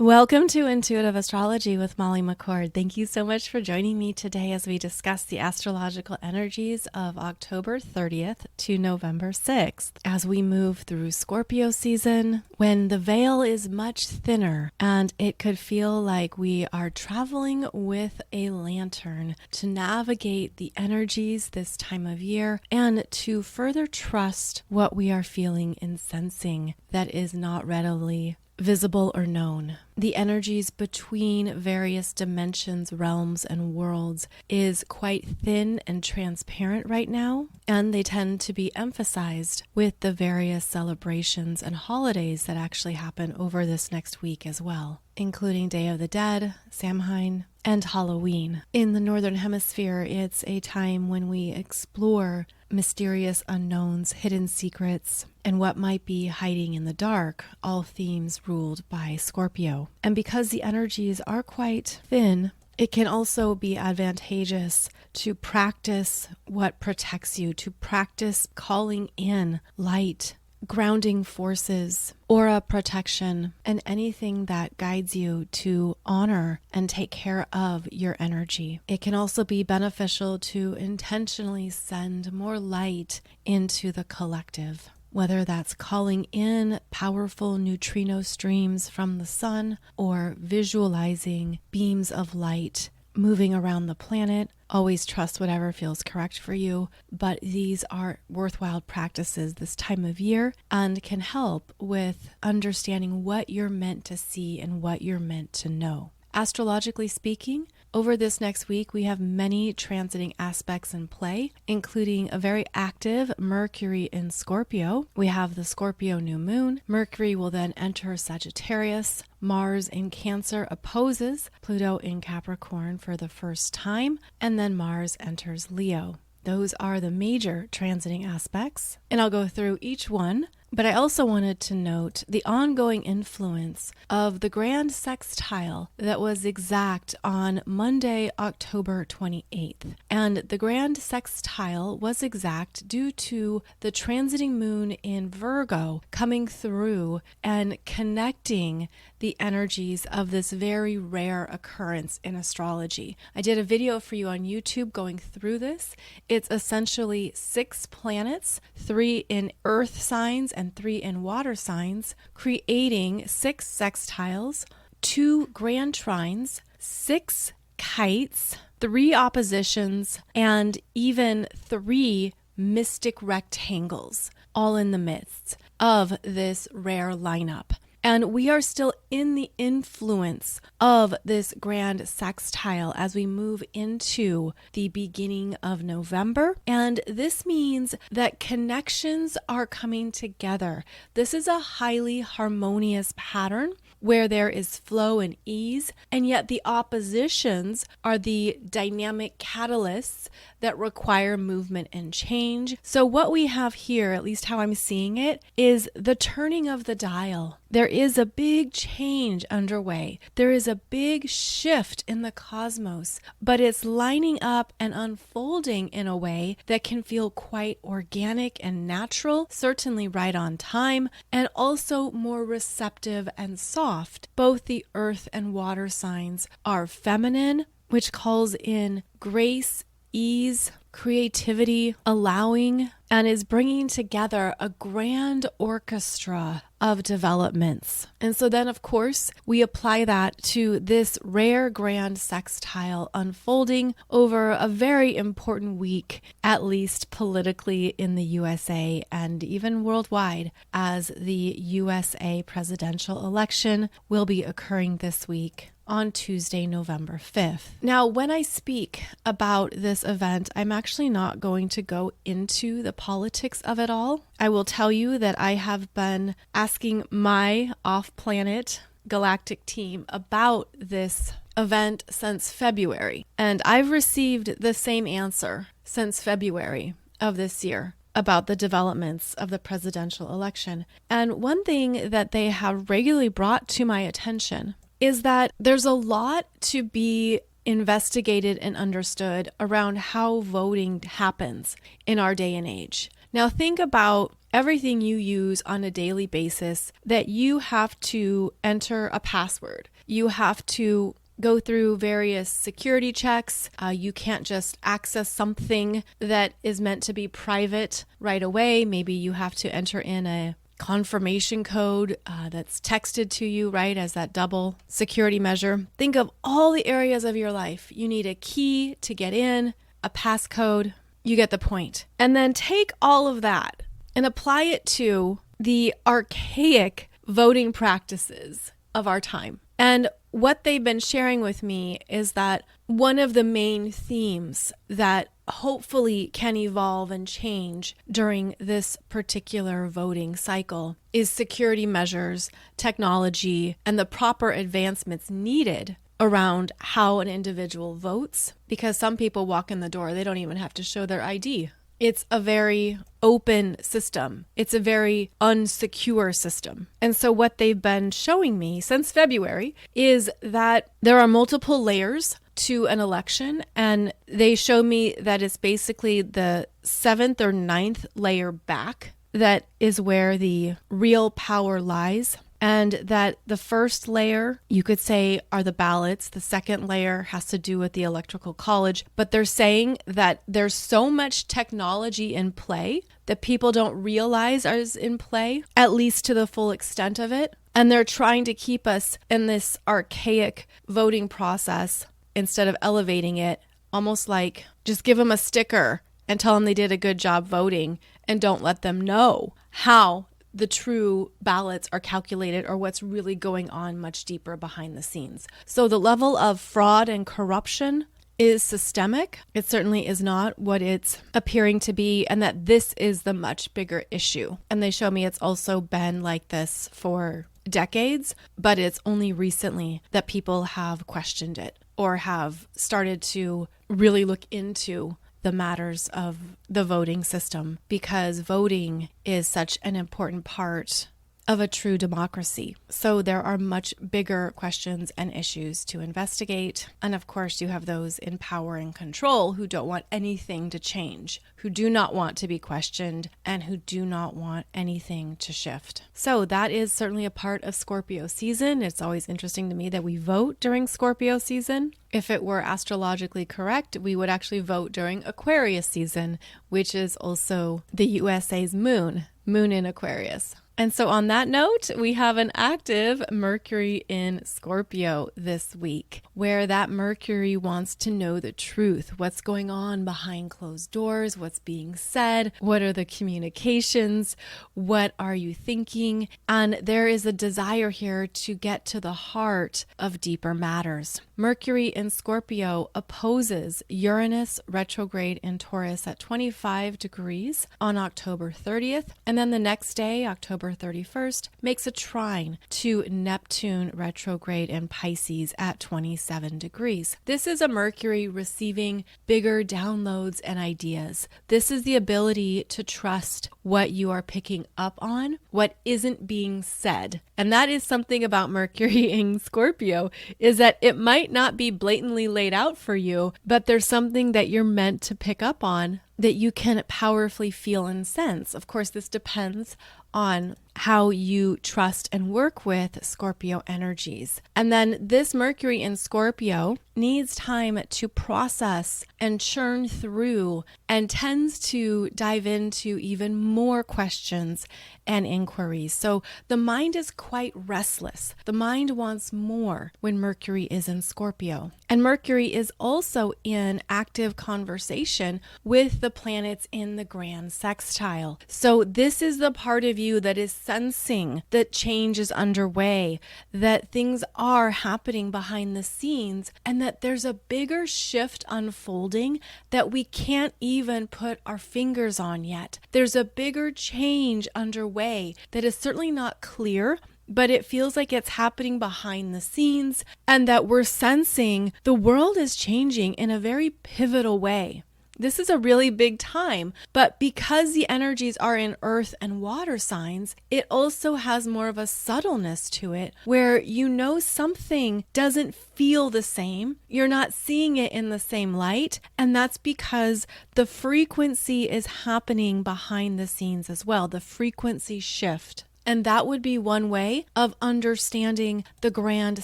Welcome to Intuitive Astrology with Molly McCord. Thank you so much for joining me today as we discuss the astrological energies of October 30th to November 6th. As we move through Scorpio season, when the veil is much thinner and it could feel like we are traveling with a lantern to navigate the energies this time of year and to further trust what we are feeling and sensing that is not readily visible or known. The energies between various dimensions, realms, and worlds is quite thin and transparent right now, and they tend to be emphasized with the various celebrations and holidays that actually happen over this next week as well, including Day of the Dead, Samhain, and Halloween. In the Northern Hemisphere, it's a time when we explore mysterious unknowns, hidden secrets, and what might be hiding in the dark, all themes ruled by Scorpio. And because the energies are quite thin, it can also be advantageous to practice what protects you, to practice calling in light, grounding forces, aura protection, and anything that guides you to honor and take care of your energy. It can also be beneficial to intentionally send more light into the collective, whether that's calling in powerful neutrino streams from the sun or visualizing beams of light moving around the planet. Always trust whatever feels correct for you, but these are worthwhile practices this time of year and can help with understanding what you're meant to see and what you're meant to know. Astrologically speaking, over this next week, we have many transiting aspects in play, including a very active Mercury in Scorpio. We have the Scorpio New Moon. Mercury will then enter Sagittarius. Mars in Cancer opposes Pluto in Capricorn for the first time, and then Mars enters Leo. Those are the major transiting aspects, and I'll go through each one. But I also wanted to note the ongoing influence of the Grand Sextile that was exact on Monday, October 28th. And the Grand Sextile was exact due to the transiting moon in Virgo coming through and connecting the energies of this very rare occurrence in astrology. I did a video for you on YouTube going through this. It's essentially 6 planets, 3 in earth signs and 3 in water signs, creating 6 sextiles, 2 grand trines, 6 kites, 3 oppositions, and even 3 mystic rectangles, all in the midst of this rare lineup. And we are still in the influence of this grand sextile as we move into the beginning of November. And this means that connections are coming together. This is a highly harmonious pattern where there is flow and ease, and yet the oppositions are the dynamic catalysts that require movement and change. So what we have here, at least how I'm seeing it, is the turning of the dial. There is a big change underway. There is a big shift in the cosmos, but it's lining up and unfolding in a way that can feel quite organic and natural, certainly right on time, and also more receptive and soft. Both the earth and water signs are feminine, which calls in grace, ease, creativity, allowing, and is bringing together a grand orchestra of developments. And so then, of course, we apply that to this rare grand sextile unfolding over a very important week, at least politically in the USA and even worldwide, as the USA presidential election will be occurring this week on Tuesday, November 5th. Now, when I speak about this event, I'm actually not going to go into the politics of it all. I will tell you that I have been asking my off-planet galactic team about this event since February, and I've received the same answer since February of this year about the developments of the presidential election. And one thing that they have regularly brought to my attention is that there's a lot to be investigated and understood around how voting happens in our day and age. Now think about everything you use on a daily basis, that you have to enter a password. You have to go through various security checks. You can't just access something that is meant to be private right away. Maybe you have to enter in a confirmation code that's texted to you, right, as that double security measure. Think of all the areas of your life. You need a key to get in, a passcode. You get the point. And then take all of that and apply it to the archaic voting practices of our time. And what they've been sharing with me is that one of the main themes that hopefully can evolve and change during this particular voting cycle is security measures, technology, and the proper advancements needed around how an individual votes. Because some people walk in the door, they don't even have to show their ID. It's a very open system. It's a very unsecure system. And so what they've been showing me since February is that there are multiple layers to an election. And they show me that it's basically the 7th or 9th layer back that is where the real power lies. And that the first layer, you could say, are the ballots. The second layer has to do with the electoral college. But they're saying that there's so much technology in play that people don't realize is in play, at least to the full extent of it. And they're trying to keep us in this archaic voting process instead of elevating it, almost like just give them a sticker and tell them they did a good job voting and don't let them know how the true ballots are calculated or what's really going on much deeper behind the scenes. So the level of fraud and corruption is systemic. It certainly is not what it's appearing to be, and that this is the much bigger issue. And they show me it's also been like this for decades, but it's only recently that people have questioned it or have started to really look into the matters of the voting system, because voting is such an important part of a true democracy. So there are much bigger questions and issues to investigate. And of course, you have those in power and control who don't want anything to change, who do not want to be questioned, and who do not want anything to shift. So that is certainly a part of Scorpio season. It's always interesting to me that we vote during Scorpio season. If it were astrologically correct, we would actually vote during Aquarius season, which is also the USA's moon in Aquarius. And so on that note, we have an active Mercury in Scorpio this week, where that Mercury wants to know the truth. What's going on behind closed doors? What's being said? What are the communications? What are you thinking? And there is a desire here to get to the heart of deeper matters. Mercury in Scorpio opposes Uranus retrograde in Taurus at 25 degrees on October 30th. And then the next day, October 31st, makes a trine to Neptune retrograde in Pisces at 27 degrees. This is a Mercury receiving bigger downloads and ideas. This is the ability to trust what you are picking up on, what isn't being said. And that is something about Mercury in Scorpio, is that it might not be blatantly laid out for you, but there's something that you're meant to pick up on that you can powerfully feel and sense. Of course, this depends on how you trust and work with Scorpio energies. And then this Mercury in Scorpio needs time to process and churn through, and tends to dive into even more questions and inquiries. So the mind is quite restless. The mind wants more when Mercury is in Scorpio. And Mercury is also in active conversation with the planets in the Grand Sextile. So this is the part of you that is sensing that change is underway, that things are happening behind the scenes, and that there's a bigger shift unfolding that we can't even put our fingers on yet. There's a bigger change underway that is certainly not clear, but it feels like it's happening behind the scenes, and that we're sensing the world is changing in a very pivotal way. This is a really big time, but because the energies are in earth and water signs, it also has more of a subtleness to it where you know something doesn't feel the same. You're not seeing it in the same light, and that's because the frequency is happening behind the scenes as well, the frequency shift. And that would be one way of understanding the grand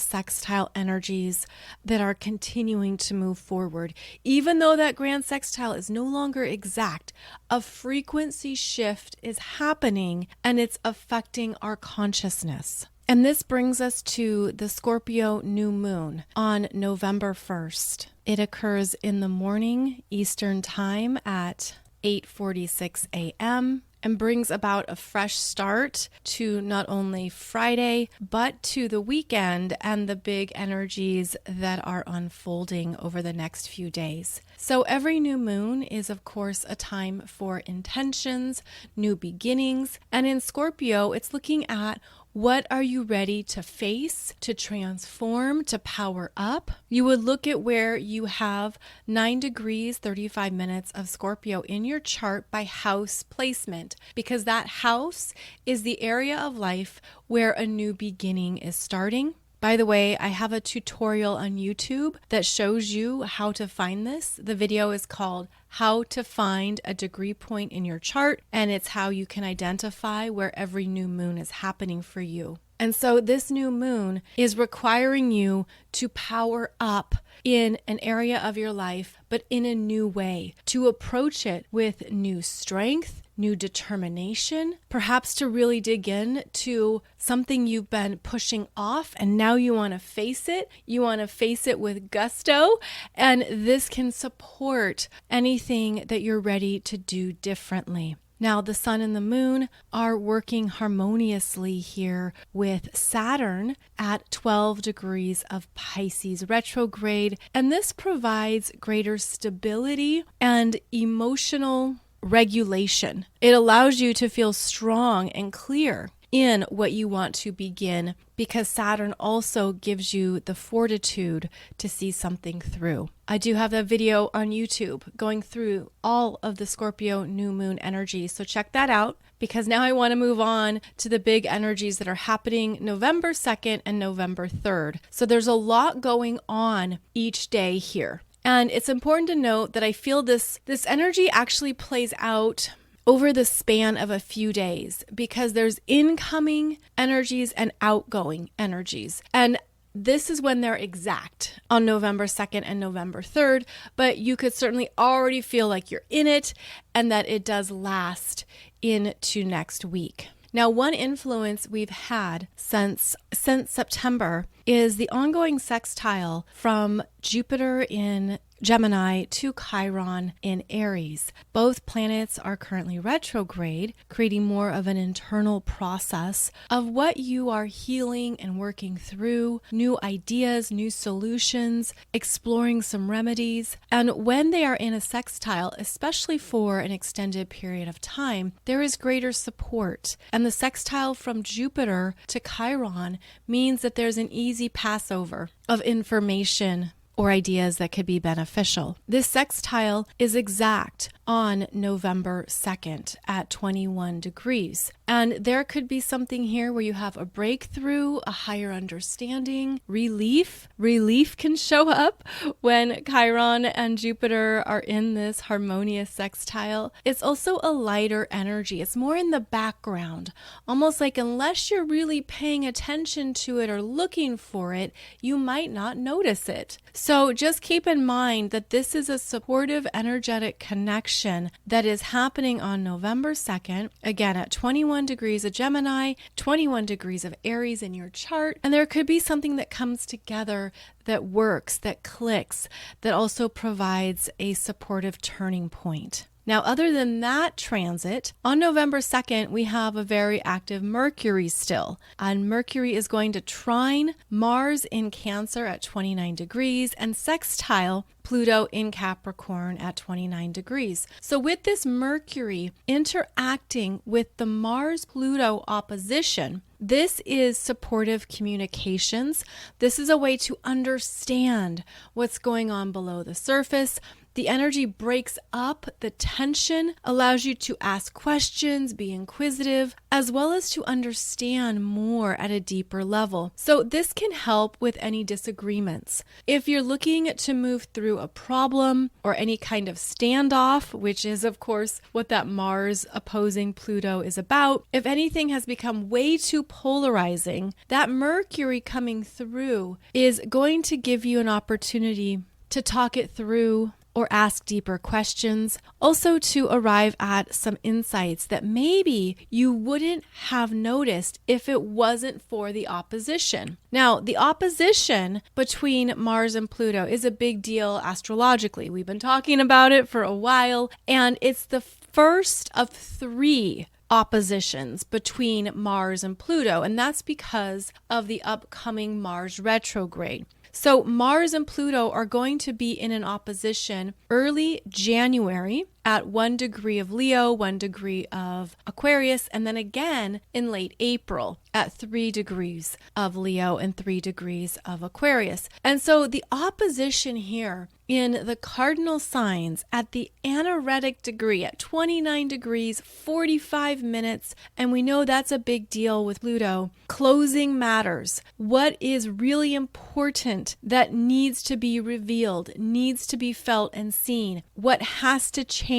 sextile energies that are continuing to move forward. Even though that grand sextile is no longer exact, a frequency shift is happening and it's affecting our consciousness. And this brings us to the Scorpio New Moon on November 1st. It occurs in the morning Eastern Time at 8:46 a.m. and brings about a fresh start to not only Friday, but to the weekend and the big energies that are unfolding over the next few days. So every new moon is, of course, a time for intentions, new beginnings. And in Scorpio, it's looking at what are you ready to face, to transform, to power up? You would look at where you have 9 degrees, 35 minutes of Scorpio in your chart by house placement, because that house is the area of life where a new beginning is starting. By the way, I have a tutorial on YouTube that shows you how to find this. The video is called How to Find a Degree Point in Your Chart, and it's how you can identify where every new moon is happening for you. And so this new moon is requiring you to power up in an area of your life, but in a new way, to approach it with new strength, new determination, perhaps to really dig in to something you've been pushing off and now you want to face it. You want to face it with gusto, and this can support anything that you're ready to do differently. Now, the sun and the moon are working harmoniously here with Saturn at 12 degrees of Pisces retrograde, and this provides greater stability and emotional regulation. It allows you to feel strong and clear in what you want to begin, because Saturn also gives you the fortitude to see something through. I do have a video on YouTube going through all of the Scorpio new moon energy, so check that out, because now I want to move on to the big energies that are happening November 2nd and November 3rd. So there's a lot going on each day here. And it's important to note that I feel this energy actually plays out over the span of a few days, because there's incoming energies and outgoing energies. And this is when they're exact on November 2nd and November 3rd, but you could certainly already feel like you're in it and that it does last into next week. Now, one influence we've had since September is the ongoing sextile from Jupiter in Gemini to Chiron in Aries. Both planets are currently retrograde, creating more of an internal process of what you are healing and working through, new ideas, new solutions, exploring some remedies. And when they are in a sextile, especially for an extended period of time, there is greater support. And the sextile from Jupiter to Chiron means that there's an easy passover of information or ideas that could be beneficial. This sextile is exact on November 2nd at 21 degrees. And there could be something here where you have a breakthrough, a higher understanding, relief. Relief can show up when Chiron and Jupiter are in this harmonious sextile. It's also a lighter energy. It's more in the background, almost like unless you're really paying attention to it or looking for it, you might not notice it. So just keep in mind that this is a supportive energetic connection that is happening on November 2nd, again at 21 degrees of Gemini, 21 degrees of Aries in your chart. And there could be something that comes together that works, that clicks, that also provides a supportive turning point. Now, other than that transit, on November 2nd, we have a very active Mercury still. And Mercury is going to trine Mars in Cancer at 29 degrees and sextile Pluto in Capricorn at 29 degrees. So with this Mercury interacting with the Mars-Pluto opposition, this is supportive communications. This is a way to understand what's going on below the surface. The energy breaks up the tension, allows you to ask questions, be inquisitive, as well as to understand more at a deeper level. So this can help with any disagreements. If you're looking to move through a problem or any kind of standoff, which is of course what that Mars opposing Pluto is about, if anything has become way too polarizing, that Mercury coming through is going to give you an opportunity to talk it through or ask deeper questions, also to arrive at some insights that maybe you wouldn't have noticed if it wasn't for the opposition. Now, the opposition between Mars and Pluto is a big deal astrologically. We've been talking about it for a while, and it's the first of 3 oppositions between Mars and Pluto, and that's because of the upcoming Mars retrograde. So Mars and Pluto are going to be in an opposition early January at 1 degree of Leo, 1 degree of Aquarius, and then again in late April at 3 degrees of Leo and 3 degrees of Aquarius. And so the opposition here in the cardinal signs at the anaretic degree at 29 degrees, 45 minutes, and we know that's a big deal with Pluto, closing matters. What is really important that needs to be revealed, needs to be felt and seen, what has to change.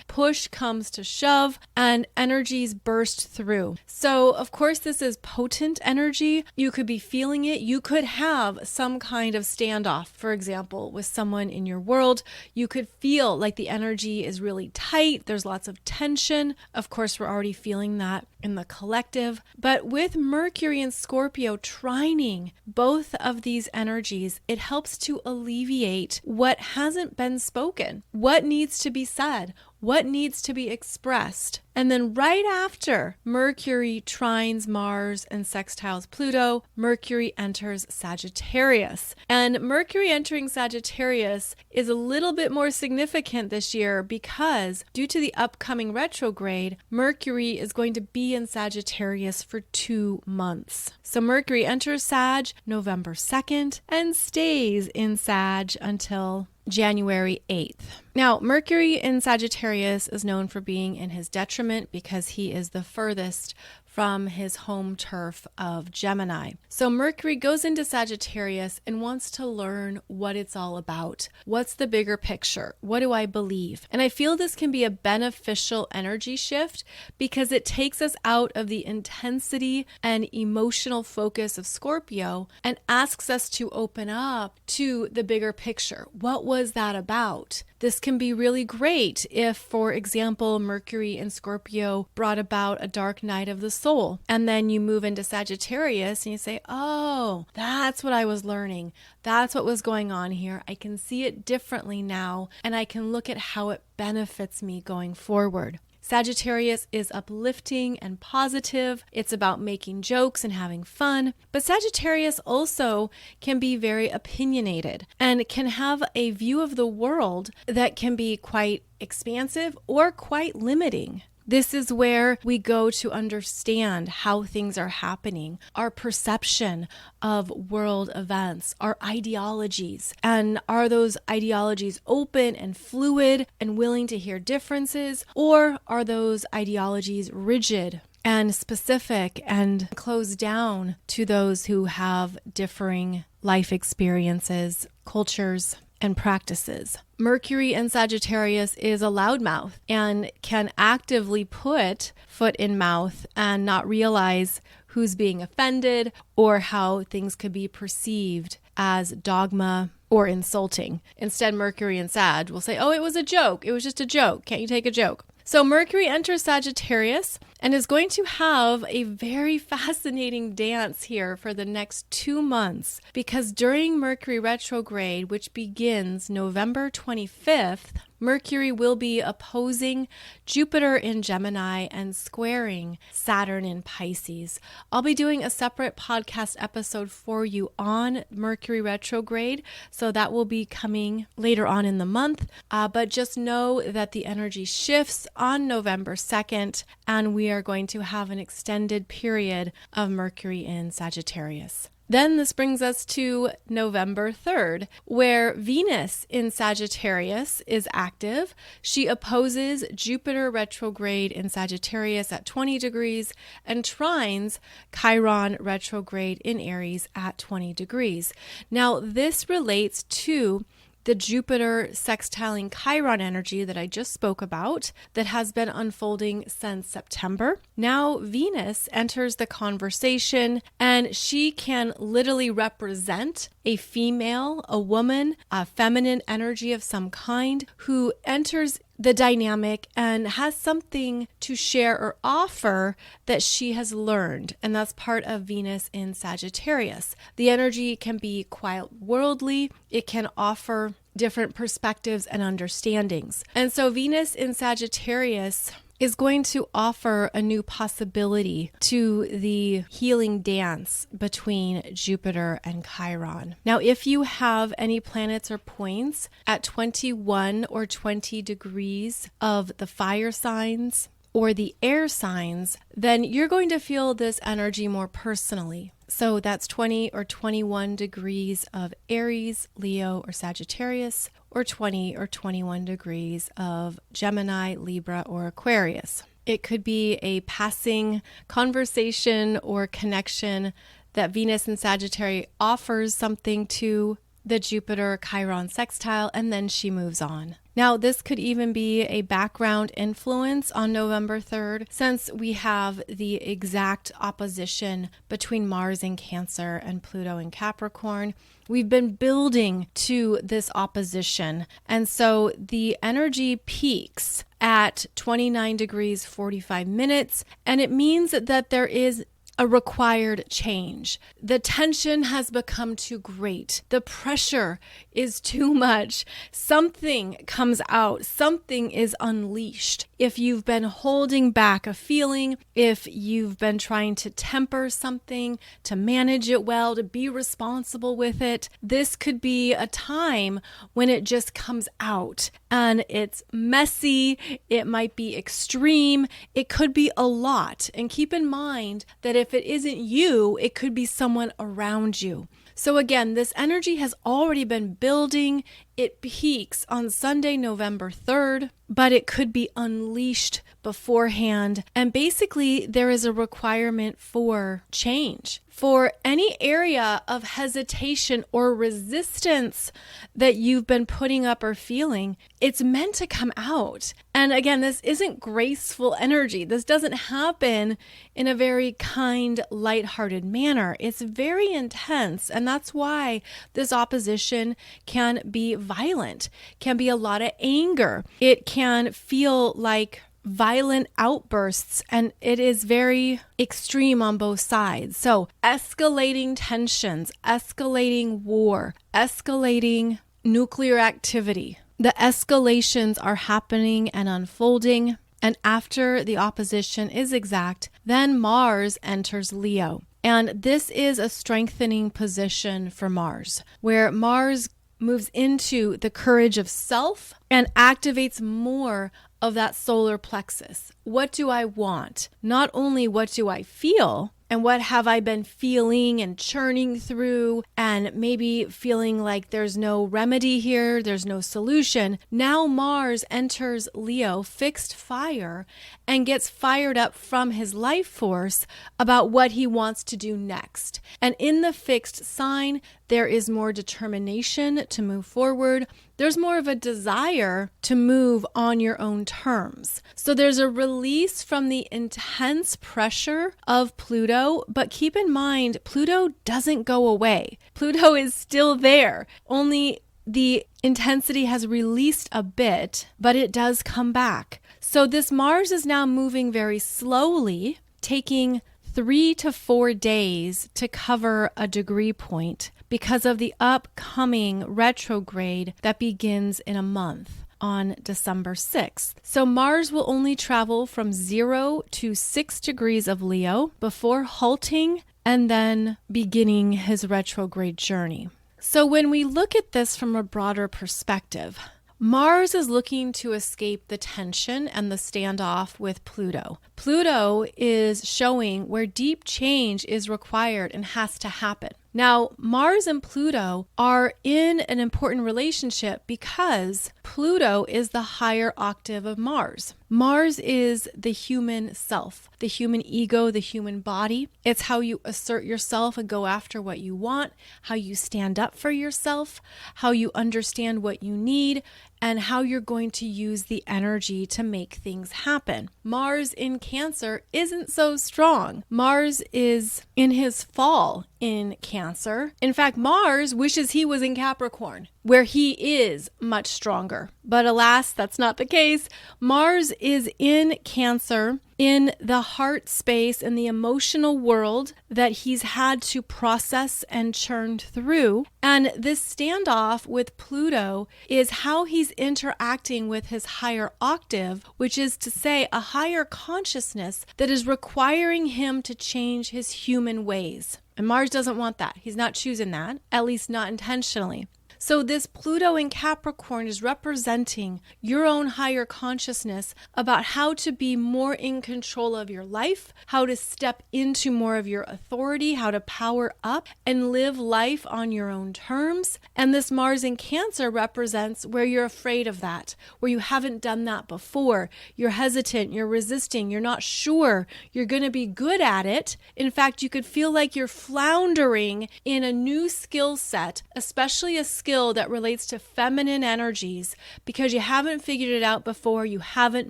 Push comes to shove and energies burst through. So of course this is potent energy. You could be feeling it. You could have some kind of standoff, for example, with someone in your world. You could feel like the energy is really tight. There's lots of tension. Of course, we're already feeling that in the collective. But with Mercury and Scorpio trining both of these energies, it helps to alleviate what hasn't been spoken, what needs to be said, what needs to be expressed. And then right after Mercury trines Mars and sextiles Pluto, Mercury enters Sagittarius. And Mercury entering Sagittarius is a little bit more significant this year because due to the upcoming retrograde, Mercury is going to be in Sagittarius for 2 months. So Mercury enters Sag November 2nd and stays in Sag until January 8th. Now, Mercury in Sagittarius is known for being in his detriment because he is the furthest from his home turf of Gemini. So Mercury goes into Sagittarius and wants to learn what it's all about. What's the bigger picture? What do I believe? And I feel this can be a beneficial energy shift because it takes us out of the intensity and emotional focus of Scorpio and asks us to open up to the bigger picture. What was that about? This can be really great if, for example, Mercury in Scorpio brought about a dark night of the soul. And then you move into Sagittarius and you say, oh, that's what I was learning. That's what was going on here. I can see it differently now, and I can look at how it benefits me going forward. Sagittarius is uplifting and positive. It's about making jokes and having fun. But Sagittarius also can be very opinionated and can have a view of the world that can be quite expansive or quite limiting. This is where we go to understand how things are happening, our perception of world events, our ideologies. And are those ideologies open and fluid and willing to hear differences? Or are those ideologies rigid and specific and closed down to those who have differing life experiences, cultures, and practices? Mercury in Sagittarius is a loudmouth and can actively put foot in mouth and not realize who's being offended or how things could be perceived as dogma or insulting. Instead, Mercury in Sag will say, oh, it was a joke. It was just a joke. Can't you take a joke? So Mercury enters Sagittarius and is going to have a very fascinating dance here for the next 2 months because during Mercury retrograde, which begins November 25th, Mercury will be opposing Jupiter in Gemini and squaring Saturn in Pisces. I'll be doing a separate podcast episode for you on Mercury retrograde, so that will be coming later on in the month. But just know that the energy shifts on November 2nd, and we are going to have an extended period of Mercury in Sagittarius. Then this brings us to November 3rd, where Venus in Sagittarius is active. She opposes Jupiter retrograde in Sagittarius at 20 degrees and trines Chiron retrograde in Aries at 20 degrees. Now, this relates to the Jupiter sextiling Chiron energy that I just spoke about that has been unfolding since September. Now Venus enters the conversation, and she can literally represent a female, a woman, a feminine energy of some kind who enters the dynamic and has something to share or offer that she has learned. And that's part of Venus in Sagittarius. The energy can be quite worldly. It can offer different perspectives and understandings. And so Venus in Sagittarius is going to offer a new possibility to the healing dance between Jupiter and Chiron. Now, if you have any planets or points at 21 or 20 degrees of the fire signs or the air signs, then you're going to feel this energy more personally. So that's 20 or 21 degrees of Aries, Leo, or Sagittarius, or 20 or 21 degrees of Gemini, Libra, or Aquarius. It could be a passing conversation or connection that Venus in Sagittarius offers something to the Jupiter Chiron sextile, and then she moves on. Now, this could even be a background influence on November 3rd, since we have the exact opposition between Mars in Cancer and Pluto in Capricorn. We've been building to this opposition, and so the energy peaks at 29 degrees 45 minutes, and it means that there is a required change. The tension has become too great. The pressure is too much. Something comes out. Something is unleashed. If you've been holding back a feeling, if you've been trying to temper something, to manage it well, to be responsible with it, this could be a time when it just comes out and it's messy. It might be extreme. It could be a lot. And keep in mind that if it isn't you, it could be someone around you. So again, this energy has already been building. It peaks on Sunday, November 3rd, but it could be unleashed beforehand. And basically, there is a requirement for change. For any area of hesitation or resistance that you've been putting up or feeling, it's meant to come out. And again, this isn't graceful energy. This doesn't happen in a very kind, lighthearted manner. It's very intense. And that's why this opposition can be violent, can be a lot of anger. It can feel like violent outbursts, and it is very extreme on both sides. So escalating tensions, escalating war, escalating nuclear activity. The escalations are happening and unfolding. And after the opposition is exact, then Mars enters Leo. And this is a strengthening position for Mars, where Mars moves into the courage of self and activates more of that solar plexus. What do I want? Not only what do I feel, and what have I been feeling and churning through and maybe feeling like there's no remedy here, there's no solution. Now Mars enters Leo, fixed fire, and gets fired up from his life force about what he wants to do next. And in the fixed sign, there is more determination to move forward. There's more of a desire to move on your own terms. So there's a release from the intense pressure of Pluto, but keep in mind, Pluto doesn't go away. Pluto is still there, only the intensity has released a bit, but it does come back. So this Mars is now moving very slowly, taking 3 to 4 days to cover a degree point because of the upcoming retrograde that begins in a month on December 6th. So Mars will only travel from 0 to 6 degrees of Leo before halting and then beginning his retrograde journey. So when we look at this from a broader perspective, Mars is looking to escape the tension and the standoff with Pluto. Pluto is showing where deep change is required and has to happen. Now, Mars and Pluto are in an important relationship because Pluto is the higher octave of Mars. Mars is the human self, the human ego, the human body. It's how you assert yourself and go after what you want, how you stand up for yourself, how you understand what you need, and how you're going to use the energy to make things happen. Mars in Cancer isn't so strong. Mars is in his fall in Cancer. In fact, Mars wishes he was in Capricorn, where he is much stronger. But alas, that's not the case. Mars is in Cancer, in the heart space and the emotional world that he's had to process and churn through. And this standoff with Pluto is how he's interacting with his higher octave, which is to say a higher consciousness that is requiring him to change his human ways. And Mars doesn't want that. He's not choosing that, at least not intentionally. So this Pluto in Capricorn is representing your own higher consciousness about how to be more in control of your life, how to step into more of your authority, how to power up and live life on your own terms. And this Mars in Cancer represents where you're afraid of that, where you haven't done that before. You're hesitant, you're resisting, you're not sure you're going to be good at it. In fact, you could feel like you're floundering in a new skill set, especially a skill that relates to feminine energies, because you haven't figured it out before, you haven't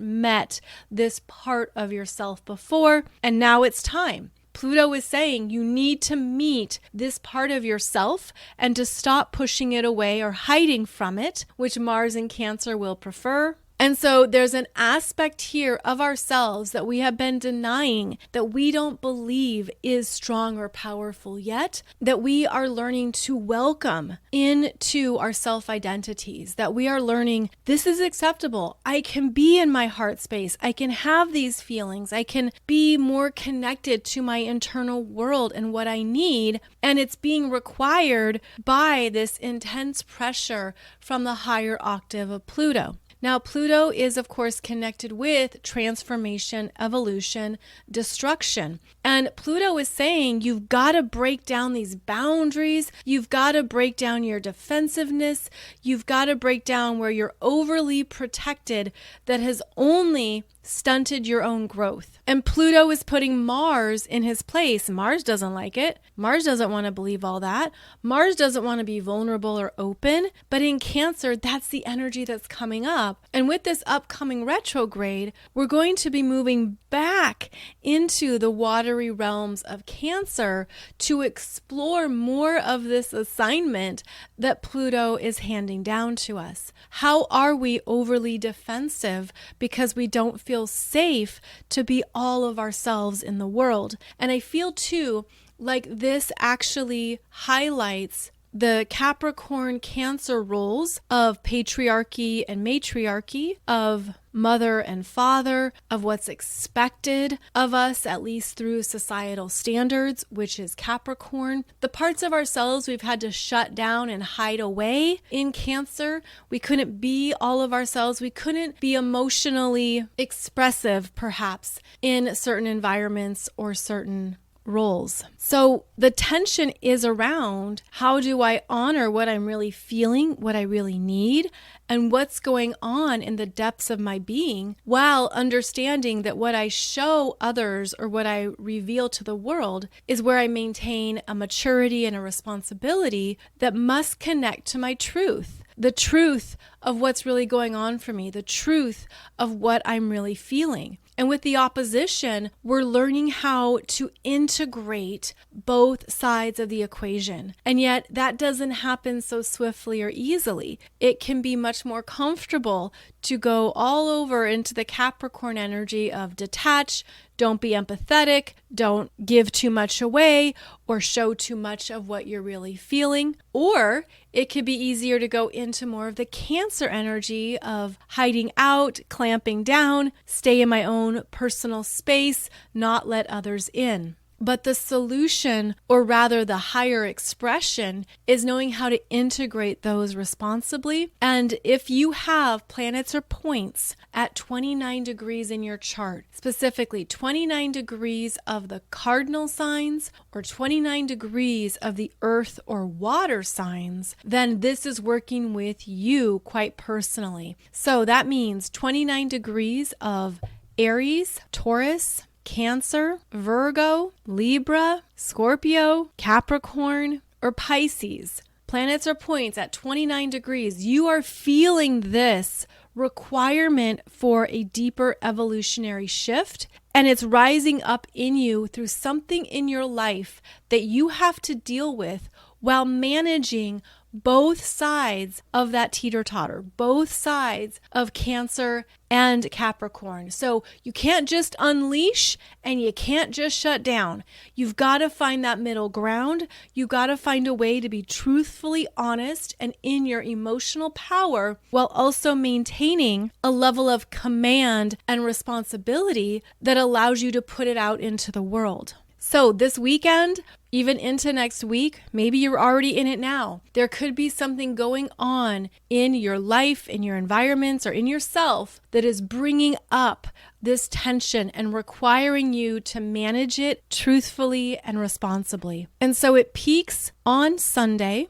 met this part of yourself before, and now it's time. Pluto is saying you need to meet this part of yourself and to stop pushing it away or hiding from it, which Mars in Cancer will prefer. And so there's an aspect here of ourselves that we have been denying, that we don't believe is strong or powerful yet, that we are learning to welcome into our self-identities, that we are learning this is acceptable. I can be in my heart space. I can have these feelings. I can be more connected to my internal world and what I need. And it's being required by this intense pressure from the higher octave of Pluto. Now, Pluto is, of course, connected with transformation, evolution, destruction. And Pluto is saying you've got to break down these boundaries. You've got to break down your defensiveness. You've got to break down where you're overly protected that has only stunted your own growth. And Pluto is putting Mars in his place. Mars doesn't like it. Mars doesn't want to believe all that. Mars doesn't want to be vulnerable or open. But in Cancer, that's the energy that's coming up. And with this upcoming retrograde, we're going to be moving back into the watery realms of Cancer to explore more of this assignment that Pluto is handing down to us. How are we overly defensive because we don't feel safe to be all of ourselves in the world? And I feel too like this actually highlights the Capricorn Cancer roles of patriarchy and matriarchy, of mother and father, of what's expected of us, at least through societal standards, which is Capricorn. The parts of ourselves we've had to shut down and hide away in Cancer. We couldn't be all of ourselves. We couldn't be emotionally expressive, perhaps, in certain environments or certain roles. So the tension is around how do I honor what I'm really feeling, what I really need, and what's going on in the depths of my being, while understanding that what I show others or what I reveal to the world is where I maintain a maturity and a responsibility that must connect to my truth. The truth of what's really going on for me, the truth of what I'm really feeling. And with the opposition, we're learning how to integrate both sides of the equation. And yet that doesn't happen so swiftly or easily. It can be much more comfortable to go all over into the Capricorn energy of detach, don't be empathetic, don't give too much away or show too much of what you're really feeling. Or it could be easier to go into more of the Cancer energy of hiding out, clamping down, stay in my own personal space, not let others in. But the solution, or rather the higher expression, is knowing how to integrate those responsibly. And if you have planets or points at 29 degrees in your chart, specifically 29 degrees of the cardinal signs or 29 degrees of the earth or water signs, then this is working with you quite personally. So that means 29 degrees of Aries, Taurus, Cancer, Virgo, Libra, Scorpio, Capricorn, or Pisces. Planets or points at 29 degrees. You are feeling this requirement for a deeper evolutionary shift, and it's rising up in you through something in your life that you have to deal with while managing both sides of that teeter-totter, both sides of Cancer and Capricorn. So you can't just unleash and you can't just shut down. You've got to find that middle ground. You've got to find a way to be truthfully honest and in your emotional power while also maintaining a level of command and responsibility that allows you to put it out into the world. So this weekend, even into next week, maybe you're already in it now. There could be something going on in your life, in your environments, or in yourself that is bringing up this tension and requiring you to manage it truthfully and responsibly. And so it peaks on Sunday,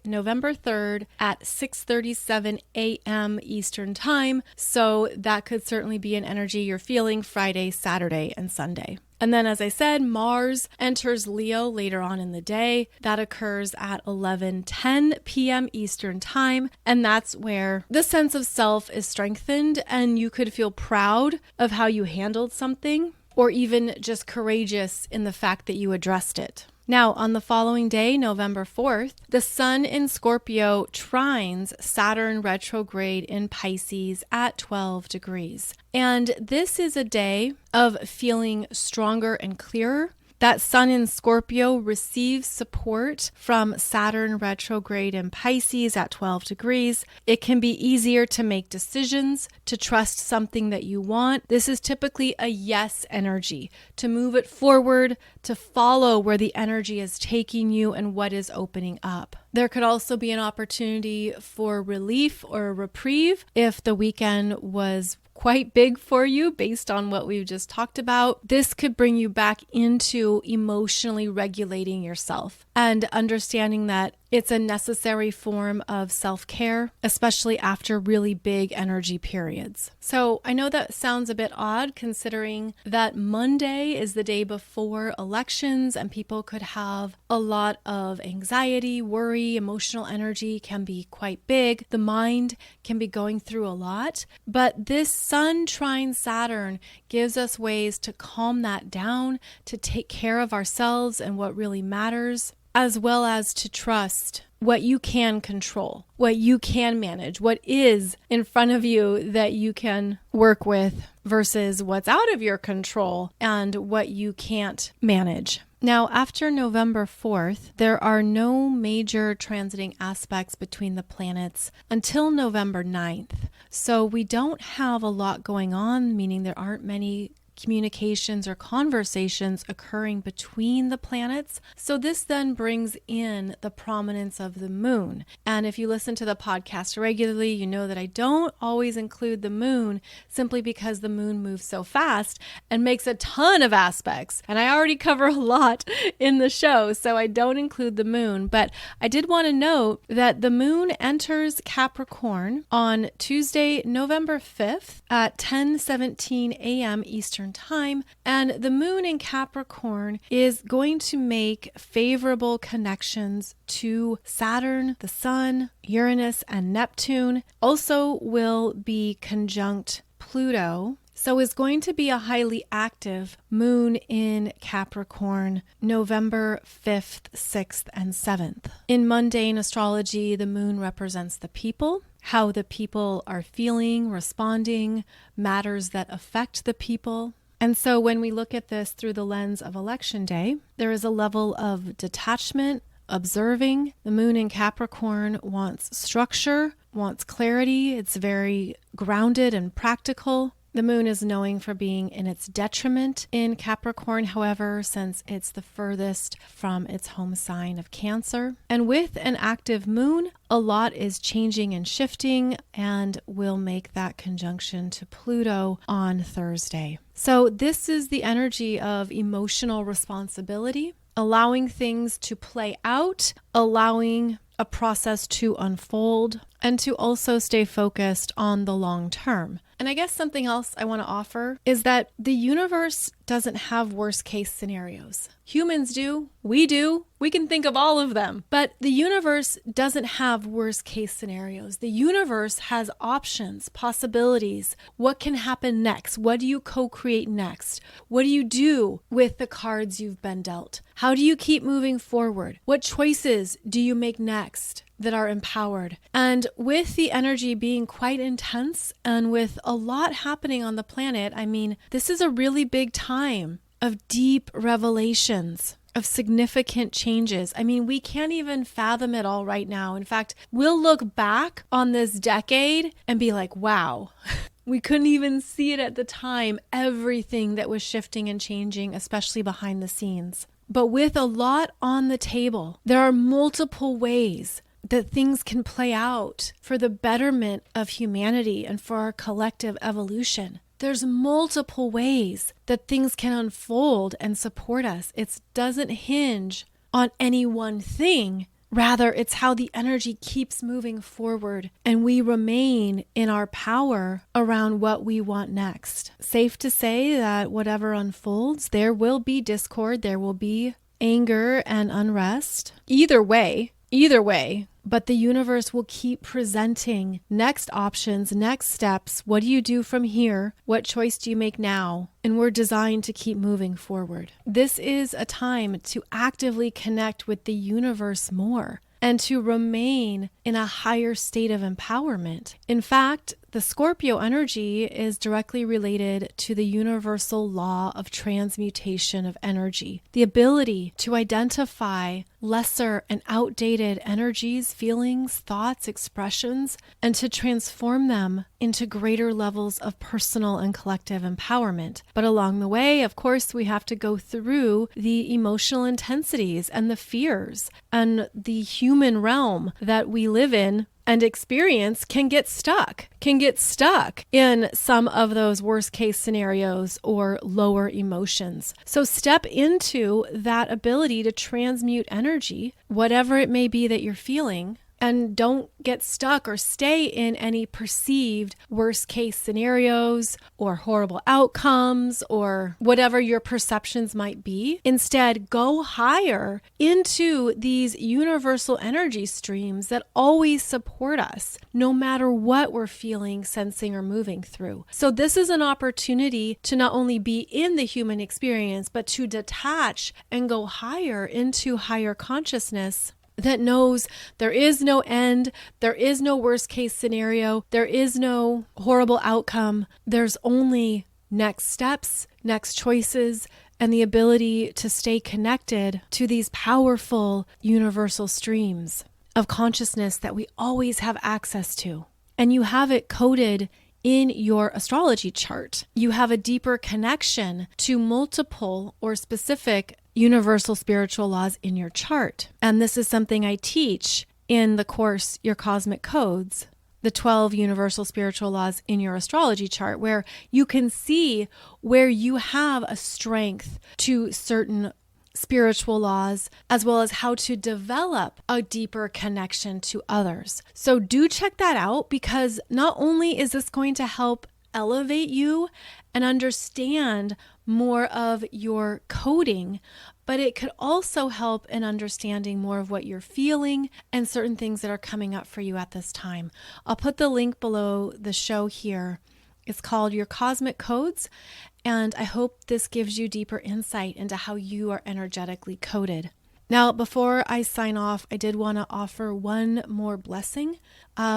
November 3rd at 6:37 a.m. Eastern Time. So that could certainly be an energy you're feeling Friday, Saturday, and Sunday. And then, as I said, Mars enters Leo later on in the day. That occurs at 11:10 p.m. Eastern Time. And that's where the sense of self is strengthened and you could feel proud of how you handled something, or even just courageous in the fact that you addressed it. Now, on the following day, November 4th, the Sun in Scorpio trines Saturn retrograde in Pisces at 12 degrees. And this is a day of feeling stronger and clearer. That Sun in Scorpio receives support from Saturn retrograde in Pisces at 12 degrees. It can be easier to make decisions, to trust something that you want. This is typically a yes energy, to move it forward, to follow where the energy is taking you and what is opening up. There could also be an opportunity for relief or a reprieve if the weekend was quite big for you based on what we've just talked about. This could bring you back into emotionally regulating yourself and understanding that it's a necessary form of self-care, especially after really big energy periods. So I know that sounds a bit odd considering that Monday is the day before elections and people could have a lot of anxiety, worry, emotional energy can be quite big. The mind can be going through a lot, but this Sun trine Saturn gives us ways to calm that down, to take care of ourselves and what really matters, as well as to trust what you can control, what you can manage, what is in front of you that you can work with versus what's out of your control and what you can't manage. Now, after November 4th, there are no major transiting aspects between the planets until November 9th. So we don't have a lot going on, meaning there aren't many communications or conversations occurring between the planets. So this then brings in the prominence of the moon. And if you listen to the podcast regularly, you know that I don't always include the moon simply because the moon moves so fast and makes a ton of aspects. And I already cover a lot in the show, so I don't include the moon. But I did want to note that the moon enters Capricorn on Tuesday, November 5th at 10:17 a.m. Eastern Time, and the moon in Capricorn is going to make favorable connections to Saturn, the Sun, Uranus, and Neptune. Also will be conjunct Pluto. So is going to be a highly active moon in Capricorn, November 5th, 6th, and 7th. In mundane astrology, the moon represents the people, how the people are feeling, responding, matters that affect the people. And so when we look at this through the lens of election day, there is a level of detachment, observing. The moon in Capricorn wants structure, wants clarity. It's very grounded and practical. The moon is known for being in its detriment in Capricorn, however, since it's the furthest from its home sign of Cancer. And with an active moon, a lot is changing and shifting, and we'll make that conjunction to Pluto on Thursday. So this is the energy of emotional responsibility, allowing things to play out, allowing a process to unfold, and to also stay focused on the long term. And I guess something else I want to offer is that the universe doesn't have worst case scenarios. Humans do. We do. We can think of all of them. But the universe doesn't have worst case scenarios. The universe has options, possibilities. What can happen next? What do you co-create next? What do you do with the cards you've been dealt? How do you keep moving forward? What choices do you make next that are empowered? And with the energy being quite intense and with a lot happening on the planet, I mean, this is a really big time of deep revelations, of significant changes. I mean, we can't even fathom it all right now. In fact, we'll look back on this decade and be like, wow, we couldn't even see it at the time, everything that was shifting and changing, especially behind the scenes. But with a lot on the table, there are multiple ways that things can play out for the betterment of humanity and for our collective evolution. There's multiple ways that things can unfold and support us. It doesn't hinge on any one thing. Rather, it's how the energy keeps moving forward and we remain in our power around what we want next. Safe to say that whatever unfolds, there will be discord, there will be anger and unrest. Either way, but the universe will keep presenting next options, next steps. What do you do from here? What choice do you make now? And we're designed to keep moving forward. This is a time to actively connect with the universe more and to remain in a higher state of empowerment. In fact, the Scorpio energy is directly related to the universal law of transmutation of energy, the ability to identify lesser and outdated energies, feelings, thoughts, expressions, and to transform them into greater levels of personal and collective empowerment. But along the way, of course, we have to go through the emotional intensities and the fears, and the human realm that we live in and experience can get stuck in some of those worst case scenarios or lower emotions. So step into that ability to transmute energy, whatever it may be that you're feeling, and don't get stuck or stay in any perceived worst case scenarios or horrible outcomes or whatever your perceptions might be. Instead, go higher into these universal energy streams that always support us, no matter what we're feeling, sensing, or moving through. So this is an opportunity to not only be in the human experience, but to detach and go higher into higher consciousness that knows there is no end, there is no worst case scenario, there is no horrible outcome. There's only next steps, next choices, and the ability to stay connected to these powerful universal streams of consciousness that we always have access to. And you have it coded in your astrology chart. You have a deeper connection to multiple or specific universal spiritual laws in your chart. And this is something I teach in the course, Your Cosmic Codes, the 12 universal spiritual laws in your astrology chart, where you can see where you have a strength to certain spiritual laws, as well as how to develop a deeper connection to others. So do check that out, because not only is this going to help elevate you and understand more of your coding, but it could also help in understanding more of what you're feeling and certain things that are coming up for you at this time. I'll put the link below the show here. It's called Your Cosmic Codes, and I hope this gives you deeper insight into how you are energetically coded. Now, before I sign off, I did want to offer one more blessing.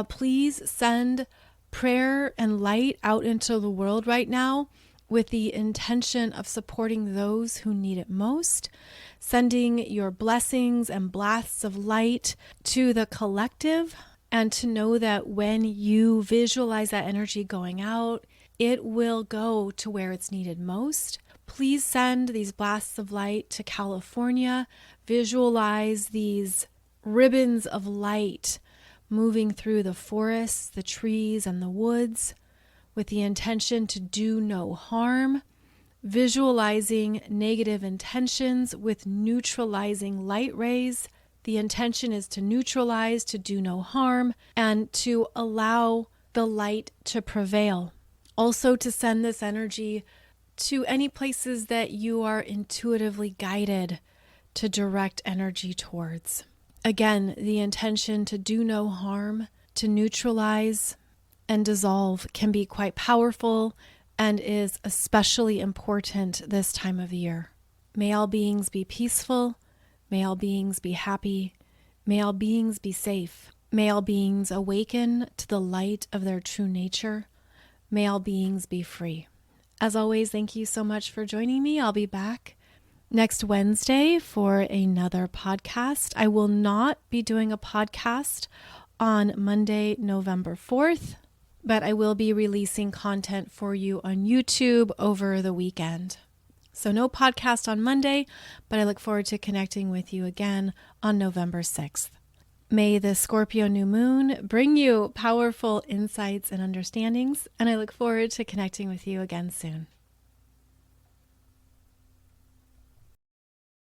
Please send prayer and light out into the world right now with the intention of supporting those who need it most, sending your blessings and blasts of light to the collective, and to know that when you visualize that energy going out, it will go to where it's needed most. Please send these blasts of light to California. Visualize these ribbons of light moving through the forests, the trees, and the woods with the intention to do no harm. Visualizing negative intentions with neutralizing light rays. The intention is to neutralize, to do no harm, and to allow the light to prevail. Also to send this energy to any places that you are intuitively guided to direct energy towards. Again, the intention to do no harm, to neutralize and dissolve can be quite powerful and is especially important this time of year. May all beings be peaceful. May all beings be happy. May all beings be safe. May all beings awaken to the light of their true nature. May all beings be free. As always, thank you so much for joining me. I'll be back next Wednesday for another podcast. I will not be doing a podcast on Monday, November 4th, but I will be releasing content for you on YouTube over the weekend. So no podcast on Monday, but I look forward to connecting with you again on November 6th. May the Scorpio New Moon bring you powerful insights and understandings, and I look forward to connecting with you again soon.